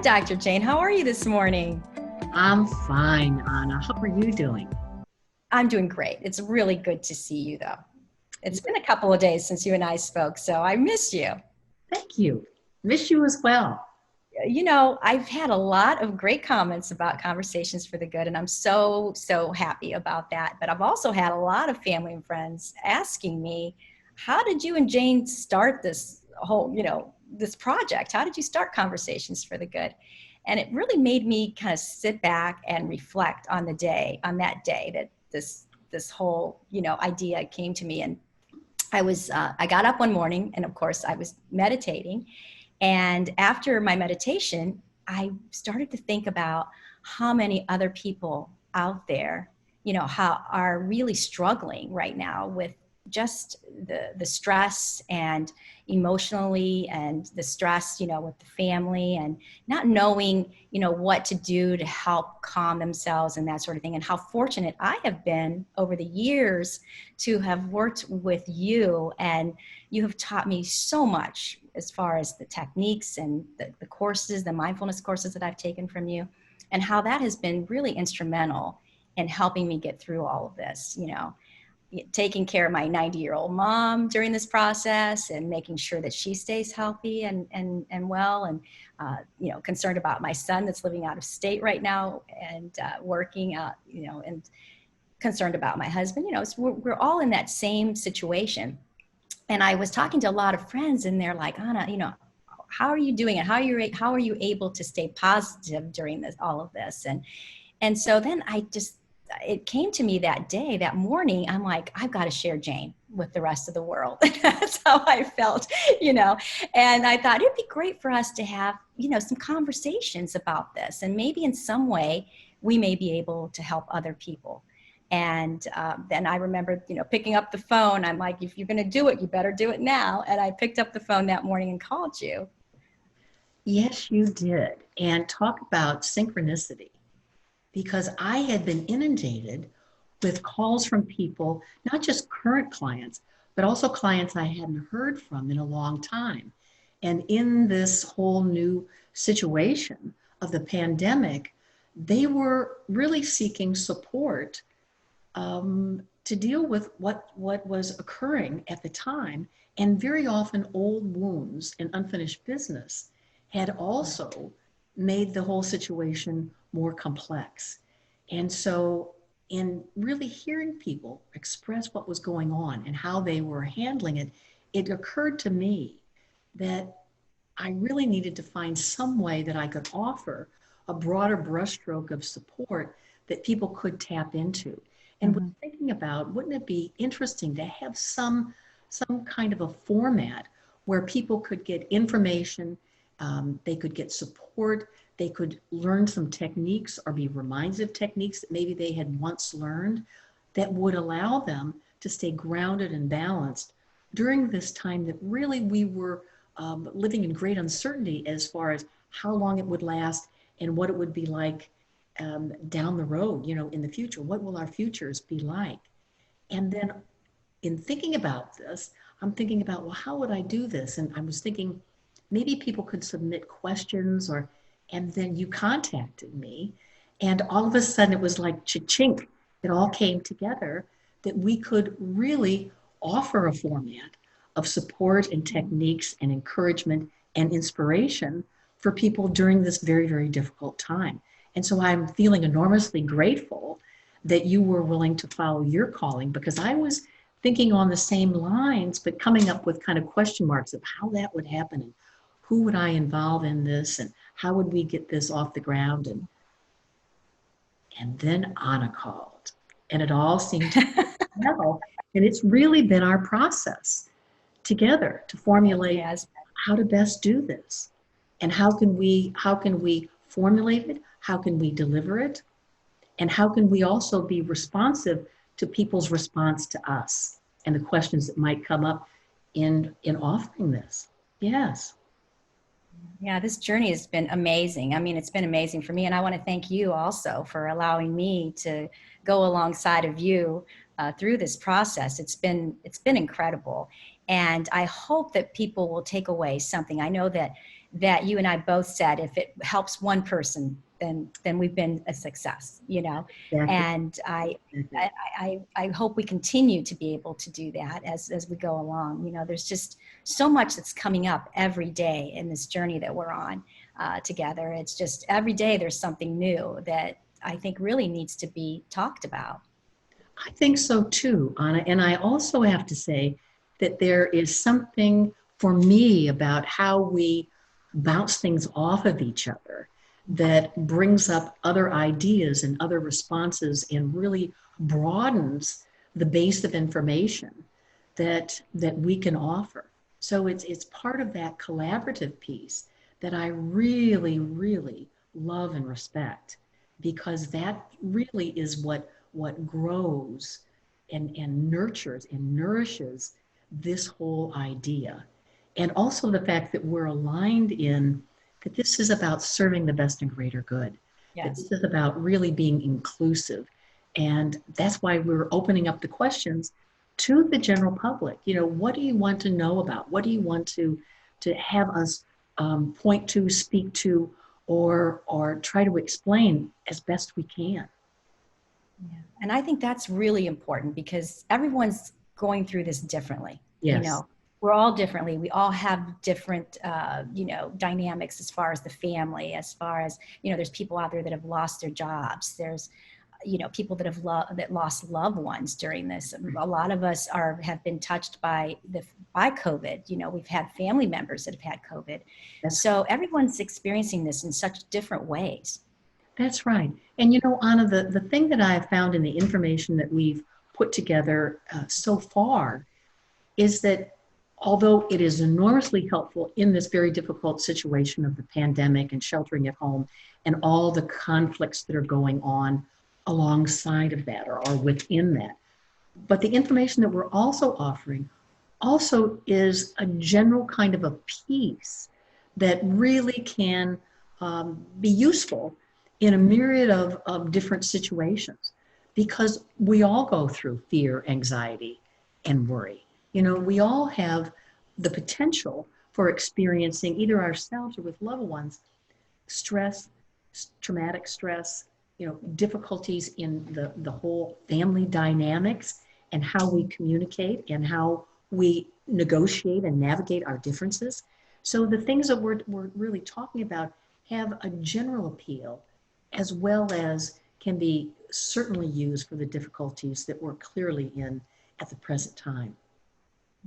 Dr. Jane. How are you this morning? I'm fine, Anna. How are you doing? I'm doing great. It's really good to see you, though. It's been a couple of days since you and I spoke, so I miss you. Thank you. Miss you as well. I've had a lot of great comments about Conversations for the Good, and I'm so happy about that. But I've also had a lot of family and friends asking me, how did you and Jane start this whole, this project? How did you start Conversations for the Good? And it really made me kind of sit back and reflect on that day that this whole, idea came to me. And I got up one morning, and of course I was meditating. And after my meditation, I started to think about how many other people out there, how are really struggling right now with just the stress and emotionally, and the stress, with the family, and not knowing, what to do to help calm themselves and that sort of thing. And how fortunate I have been over the years to have worked with you, and you have taught me so much as far as the techniques and the courses, the mindfulness courses that I've taken from you, and how that has been really instrumental in helping me get through all of this, taking care of my 90-year-old mom during this process, and making sure that she stays healthy and well, and concerned about my son that's living out of state right now, and working, and concerned about my husband. We're all in that same situation. And I was talking to a lot of friends, and they're like, Anna, how are you doing it? How are you able to stay positive during all of this? And so then it came to me that day, that morning. I'm like, I've got to share Jane with the rest of the world. That's how I felt, and I thought it'd be great for us to have, some conversations about this, and maybe in some way we may be able to help other people. And then I remember, picking up the phone. I'm like, if you're going to do it, you better do it now. And I picked up the phone that morning and called you. Yes, you did. And talk about synchronicity, because I had been inundated with calls from people, not just current clients, but also clients I hadn't heard from in a long time. And in this whole new situation of the pandemic, they were really seeking support to deal with what was occurring at the time. And very often old wounds and unfinished business had also made the whole situation more complex. And so in really hearing people express what was going on and how they were handling it, it occurred to me that I really needed to find some way that I could offer a broader brushstroke of support that people could tap into. And was thinking about, wouldn't it be interesting to have some kind of a format where people could get information, they could get support, they could learn some techniques or be reminded of techniques that maybe they had once learned, that would allow them to stay grounded and balanced during this time that really we were living in great uncertainty as far as how long it would last and what it would be like down the road, in the future. What will our futures be like? And then in thinking about this, I'm thinking about, well, how would I do this? And I was thinking maybe people could submit questions, and then you contacted me, and all of a sudden it was like cha-chink. It all came together that we could really offer a format of support and techniques and encouragement and inspiration for people during this very, very difficult time. And so I'm feeling enormously grateful that you were willing to follow your calling, because I was thinking on the same lines, but coming up with kind of question marks of how that would happen, and who would I involve in this, and how would we get this off the ground. And then Anna called, and it all seemed to well. And it's really been our process together to formulate how to best do this, and how can we formulate it, how can we deliver it, and how can we also be responsive to people's response to us and the questions that might come up in offering this. Yes. Yeah, this journey has been amazing. I mean, it's been amazing for me. And I want to thank you also for allowing me to go alongside of you through this process. It's been incredible. And I hope that people will take away something. I know that that you and I both said, if it helps one person, then we've been a success, you know. Exactly. And Exactly. I hope we continue to be able to do that as we go along. You know, there's just so much that's coming up every day in this journey that we're on together. It's just every day there's something new that I think really needs to be talked about. I think so too, Anna. And I also have to say that there is something for me about how we bounce things off of each other that brings up other ideas and other responses and really broadens the base of information that we can offer. So it's part of that collaborative piece that I really, really love and respect, because that really is what grows and nurtures and nourishes this whole idea. And also the fact that we're aligned in that this is about serving the best and greater good, that Yes. this is about really being inclusive. And that's why we're opening up the questions to the general public. You know, what do you want to know about? What do you want to have us point to, speak to, or try to explain as best we can? Yeah. And I think that's really important because everyone's going through this differently. You Yes, know, we're all differently. We all have different, you know, dynamics as far as the family, as far as, you know, there's people out there that have lost their jobs. There's, you know, people that have that lost loved ones during this. A lot of us have been touched by COVID. You know, we've had family members that have had COVID. that's So everyone's experiencing this in such different ways. That's right. And you know, Anna, the thing that I have found in the information that we've put together so far is that although it is enormously helpful in this very difficult situation of the pandemic and sheltering at home and all the conflicts that are going on alongside of that or within that, but the information that we're also offering also is a general kind of a piece that really can be useful in a myriad of different situations, because we all go through fear, anxiety, and worry. You know, we all have the potential for experiencing, either ourselves or with loved ones, stress, traumatic stress, you know, difficulties in the whole family dynamics and how we communicate and how we negotiate and navigate our differences. So the things that we're really talking about have a general appeal as well as can be certainly used for the difficulties that we're clearly in at the present time.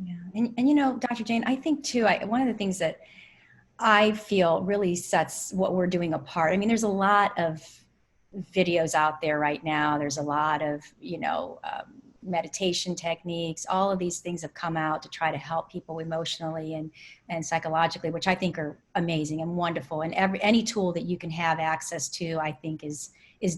Yeah. And you know, Dr. Jane, I think too, one of the things that I feel really sets what we're doing apart. I mean, there's a lot of videos out there right now. There's a lot of, you know, meditation techniques. All of these things have come out to try to help people emotionally and psychologically, which I think are amazing and wonderful. And any tool that you can have access to, I think is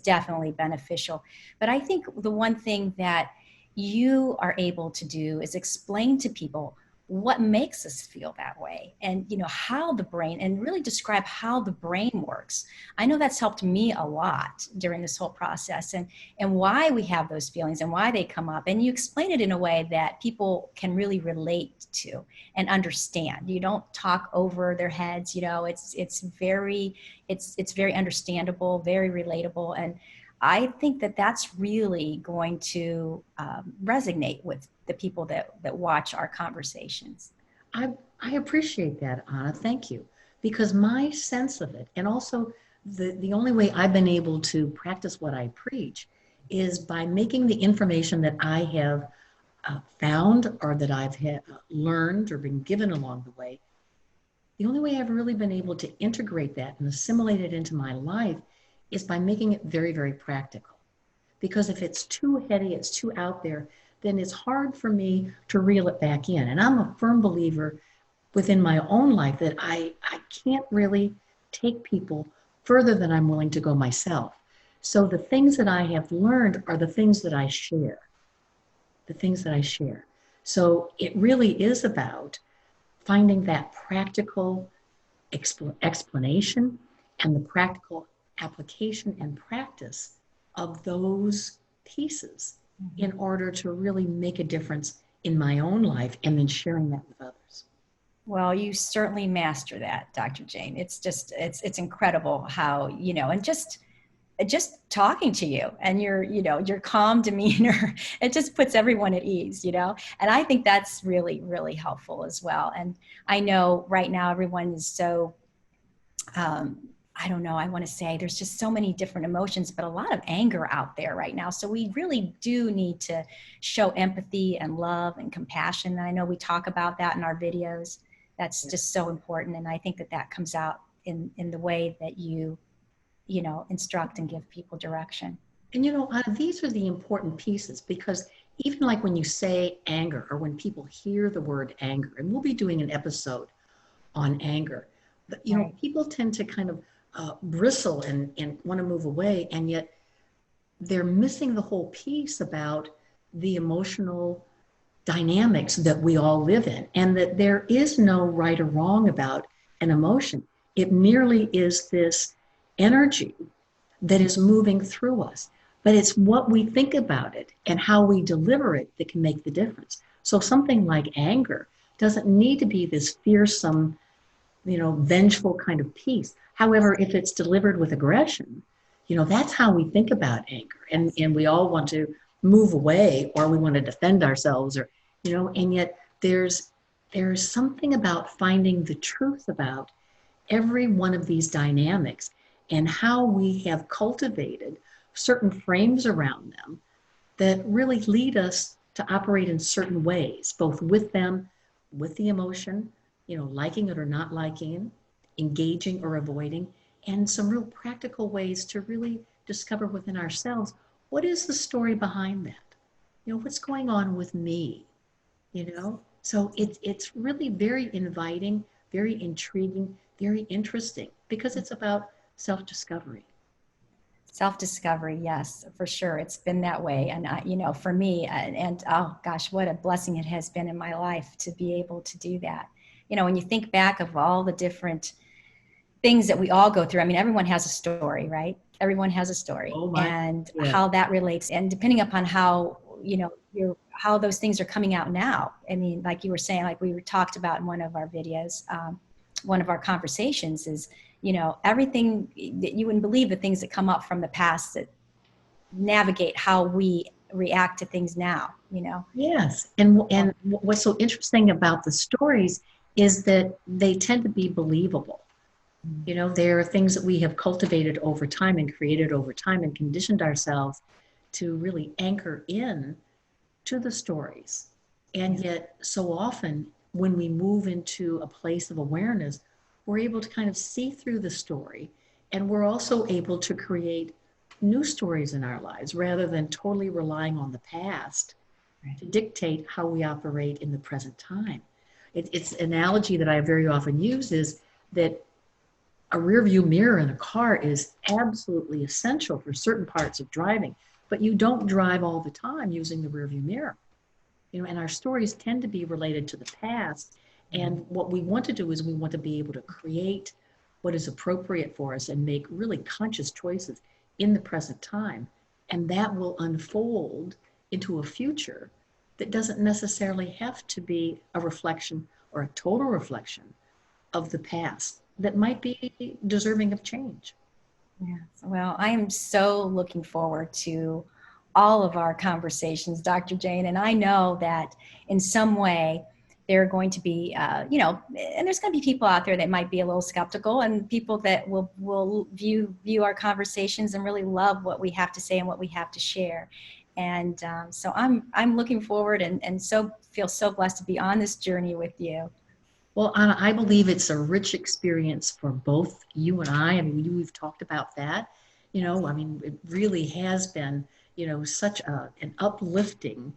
definitely beneficial. But I think the one thing that you are able to do is explain to people what makes us feel that way, and you know how the brain, and really describe how the brain works. I know that's helped me a lot during this whole process, and why we have those feelings and why they come up, and you explain it in a way that people can really relate to and understand. You don't talk over their heads. You know, it's very understandable, very relatable, and I think that that's really going to resonate with the people that watch our conversations. I, I appreciate that, Anna. Thank you. Because my sense of it, and also the only way I've been able to practice what I preach is by making the information that I have found or that learned or been given along the way. The only way I've really been able to integrate that and assimilate it into my life is by making it very, very practical. Because if it's too heady, it's too out there, then it's hard for me to reel it back in. And I'm a firm believer within my own life that I can't really take people further than I'm willing to go myself. So the things that I have learned are the things that I share, the things that I share. So it really is about finding that practical explanation and the practical application and practice of those pieces in Mhm. order to really make a difference in my own life and then sharing that with others. Well, you certainly master that, Dr. Jane. It's just it's incredible how, and just talking to you and your calm demeanor, it just puts everyone at ease. And I think that's really, really helpful as well. And I know right now everyone is so um, I don't know, I want to say there's just so many different emotions, but a lot of anger out there right now. So we really do need to show empathy and love and compassion. And I know we talk about that in our videos. That's just so important. And I think that that comes out in the way that you instruct and give people direction. And these are the important pieces because even like when you say anger or when people hear the word anger, and we'll be doing an episode on anger, but Right. people tend to kind of bristle and want to move away, and yet they're missing the whole piece about the emotional dynamics that we all live in, and that there is no right or wrong about an emotion. It merely is this energy that is moving through us. But it's what we think about it and how we deliver it that can make the difference. So something like anger doesn't need to be this fearsome, vengeful kind of piece. However, if it's delivered with aggression, that's how we think about anger. And we all want to move away or we want to defend ourselves or, and yet there's something about finding the truth about every one of these dynamics and how we have cultivated certain frames around them that really lead us to operate in certain ways, both with them, with the emotion, liking it or not liking, engaging or avoiding, and some real practical ways to really discover within ourselves what is the story behind that? What's going on with me? So it's really very inviting, very intriguing, very interesting because it's about self-discovery. Self-discovery, yes, for sure. It's been that way. And, for me, and oh gosh, what a blessing it has been in my life to be able to do that. When you think back of all the different things that we all go through, I mean, everyone has a story, right? Everyone has a story Oh my, and yeah. how that relates. And depending upon how, how those things are coming out now. I mean, like you were saying, like we were talked about in one of our videos, one of our conversations is, everything that you wouldn't believe the things that come up from the past that navigate how we react to things now. Yes. And what's so interesting about the stories is that they tend to be believable. There are things that we have cultivated over time and created over time and conditioned ourselves to really anchor in to the stories. And Yeah. yet, so often, when we move into a place of awareness, we're able to kind of see through the story. And we're also able to create new stories in our lives rather than totally relying on the past Right. to dictate how we operate in the present time. It's an analogy that I very often use is that a rear view mirror in a car is absolutely essential for certain parts of driving, but you don't drive all the time using the rear view mirror. And our stories tend to be related to the past. And what we want to do is we want to be able to create what is appropriate for us and make really conscious choices in the present time. And that will unfold into a future that doesn't necessarily have to be a reflection or a total reflection of the past that might be deserving of change. Yeah. Well, I am so looking forward to all of our conversations, Dr. Jane. And I know that in some way there are going to be, and there's going to be people out there that might be a little skeptical, and people that will view our conversations and really love what we have to say and what we have to share. And so I'm looking forward and so feel so blessed to be on this journey with you. Well, Anna, I believe it's a rich experience for both you and I. I mean, we've talked about that. I mean, it really has been, such an uplifting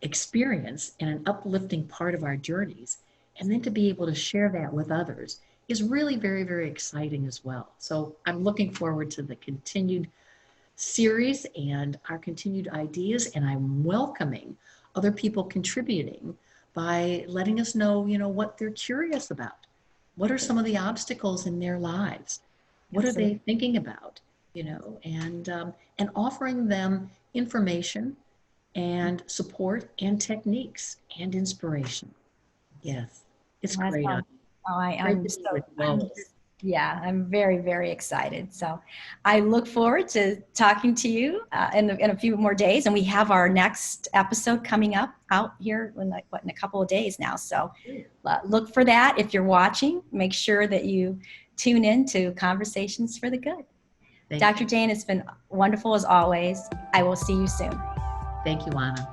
experience and an uplifting part of our journeys. And then to be able to share that with others is really very, very exciting as well. So I'm looking forward to the continued series and our continued ideas, and I'm welcoming other people contributing by letting us know, what they're curious about. What are some of the obstacles in their lives? What are they Absolutely. thinking about? And offering them information and support and techniques and inspiration. Yes. It's That great. sounds, oh, Great to be with you I'm always. yeah, I'm very, very excited. So I look forward to talking to you in a few more days. And we have our next episode coming up out here in in a couple of days now. So look for that. If you're watching, make sure that you tune in to Conversations for the Good. Thank Dr. you. Jane, it's been wonderful as always. I will see you soon. Thank you, Anna.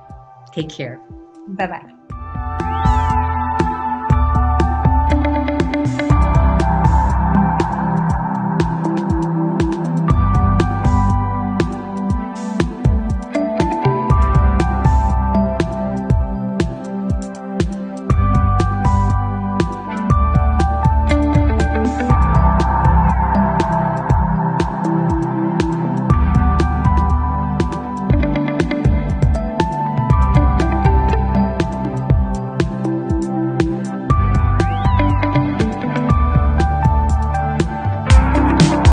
Take care. Bye bye.